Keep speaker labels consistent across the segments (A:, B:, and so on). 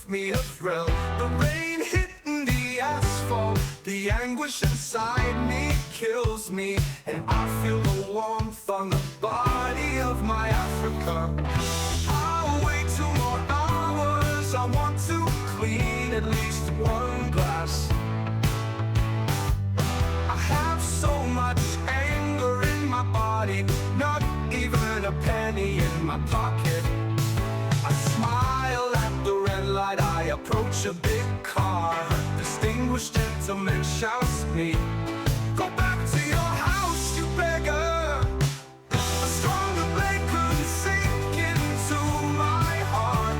A: give me a thrill. The rain hitting the asphalt, the anguish inside me kills me, and I feel the warmth on the body of my Africa. I'll wait 2 more hours, I want to clean at least 1 glass. I have so much anger in my body, not even a penny in my pocket. I smile at the red light, I approach a big car. Distinguished gentleman shouts me, "Go back to your house, you beggar." A stronger blade could sink into my heart.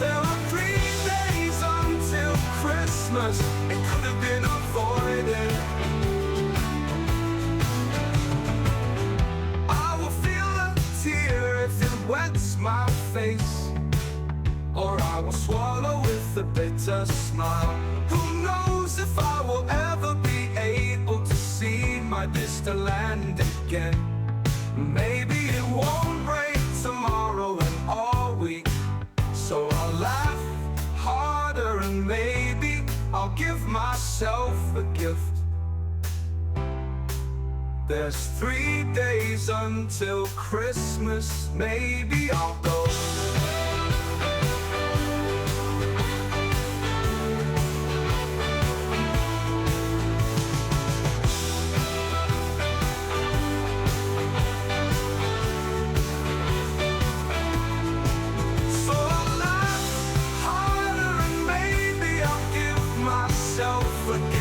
A: There are 3 days until Christmas, it could have been avoided. I will feel a tear if it wets my face, or I will swallow with a bitter smile. Who knows if I will ever be able to see my distant land again. Maybe it won't rain tomorrow and all week, so I'll laugh harder and maybe I'll give myself a gift. There's 3 days until Christmas, maybe I'll go. So I'll laugh harder and maybe I'll give myself a gift.